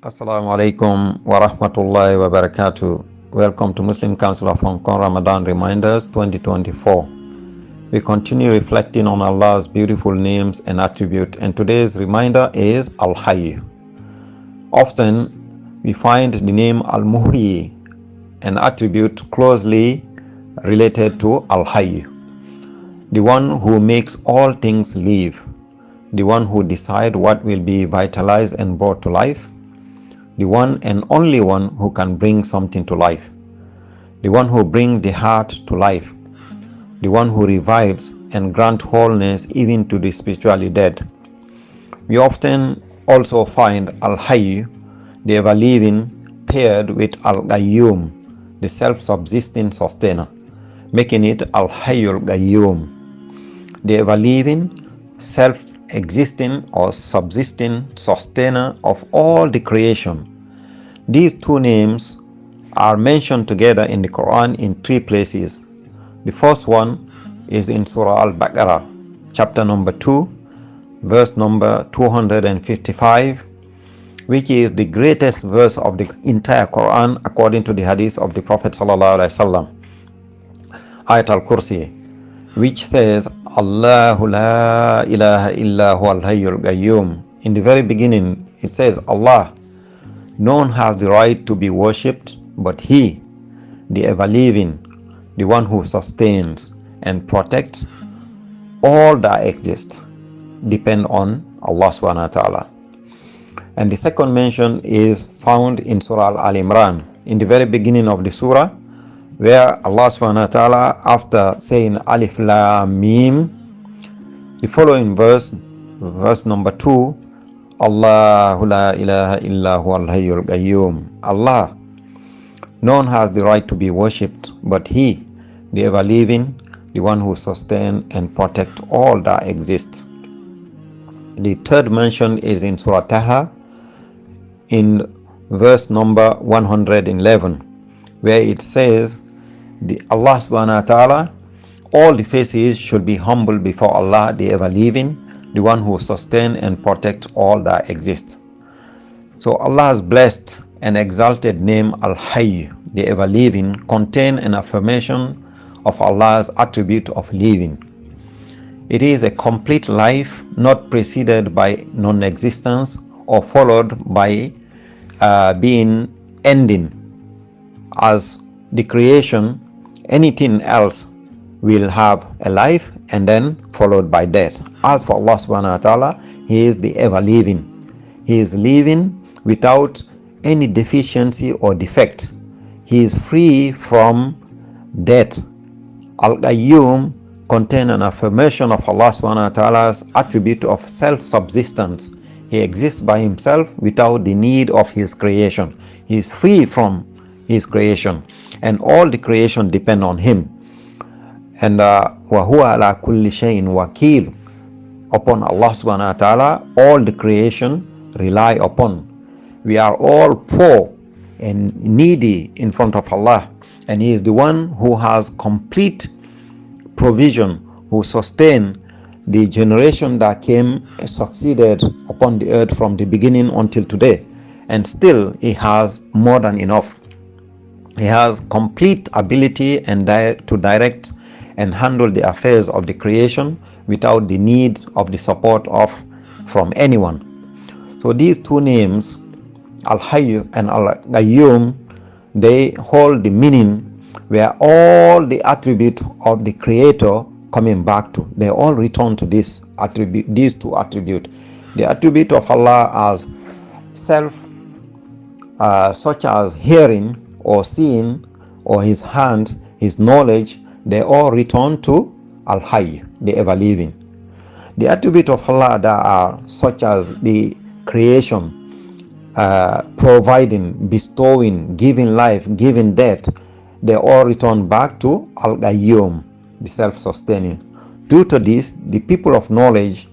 Assalamu alaikum wa rahmatullahi wa barakatuh. Welcome to Muslim Council of Hong Kong Ramadan Reminders 2024. We continue reflecting on Allah's beautiful names and attributes, and today's reminder is Al-Hayy. Often we find the name Al-Muhyi, an attribute closely related to Al-Hayy, the one who makes all things live, the one who decides what will be vitalized and brought to life, the one and only one who can bring something to life, the one who brings the heart to life, the one who revives and grants wholeness even to the spiritually dead. We often also find Al-Hayy, the ever-living, paired with Al-Qayyum, the self-subsisting sustainer, making it Al-Hayyul Qayyum, the ever-living, self-existing or subsisting sustainer of all the creation. These two names are mentioned together in the Quran in three places. The first one is in Surah Al-Baqarah, chapter number 2, verse number 255, which is the greatest verse of the entire Quran according to the hadith of the Prophet sallallahu alaihi wasallam, Ayat al-Kursi, which says, Allahu la ilaha illa huwal hayyul qayyum. In the very beginning, it says, Allah, none has the right to be worshipped but He, the ever-living, the one who sustains and protects all that exists, depend on Allah subhanahu wa ta'ala. And the second mention is found in Surah Al-Imran, in the very beginning of the surah, where Allah subhanahu wa ta'ala, after saying Alif Lam Mim, the following verse number 2, Allahu la ilaha illa huwal hayyul qayyum. Allah, none has the right to be worshipped but He, the ever-living, the one who sustains and protects all that exists. The third mention is in Surah Taha, in verse number 111, where it says, Allah subhanahu wa ta'ala, all the faces should be humble before Allah, the ever-living, the one who sustains and protects all that exists. So Allah's blessed and exalted name Al-Hayy, the ever-living, contains an affirmation of Allah's attribute of living. It is a complete life, not preceded by non-existence or followed by being ending. As the creation, anything else will have a life and then followed by death. As for Allah subhanahu wa ta'ala, He is the ever-living. He is living without any deficiency or defect. He is free from death. Al-Qayyum contains an affirmation of Allah subhanahu wa ta'ala's attribute of self-subsistence. He exists by Himself without the need of His creation. He is free from His creation, and all the creation depend on Him. And وَهُوَ عَلَى كُلِّ شَيْءٍ وَكِيلٌ. Upon Allah subhanahu wa ta'ala, all the creation rely upon. We are all poor and needy in front of Allah, and He is the one who has complete provision, who sustained the generation that came and succeeded upon the earth from the beginning until today. And still He has more than enough. He has complete ability and to direct and handle the affairs of the creation without the need of the support from anyone. So these two names, Al-Hayy and Al-Qayyum, they hold the meaning where all the attributes of the Creator coming back to. They all return to this attribute, these two attributes. The attribute of Allah as self, such as hearing or seeing, or His hand, His knowledge, they all return to Al-Hayy, the ever-living. The attribute of Allah that are such as the creation, providing, bestowing, giving life, giving death, they all return back to Al-Qayyum, the self-sustaining. Due to this, the people of knowledge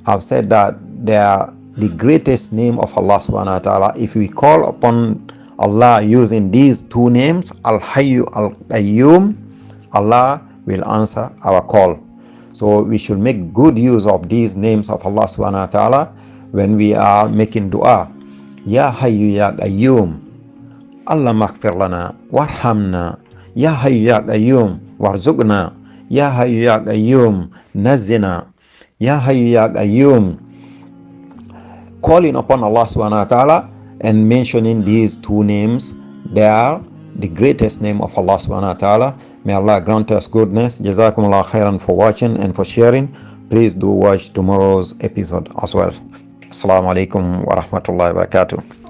have said that they are the greatest name of Allah subhanahu wa ta'ala. If we call upon Allah using these two names, Al-Hayy, Al-Qayyum, Allah will answer our call. So we should make good use of these names of Allah subhanahu wa ta'ala when we are making dua. Ya Hayyu Ya Qayyum, Allahumma ighfir lana warhamna. Ya Hayyu Ya Qayyum warzuqna. Ya Hayyu Ya Qayyum nazzina. Ya Hayyu Ya Qayyum. Calling upon Allah subhanahu wa ta'ala and mentioning these two names, they are the greatest name of Allah subhanahu wa ta'ala. May Allah grant us goodness. Jazakumullah khairan for watching and for sharing. Please do watch tomorrow's episode as well. Assalamu alaikum wa rahmatullahi wa barakatuh.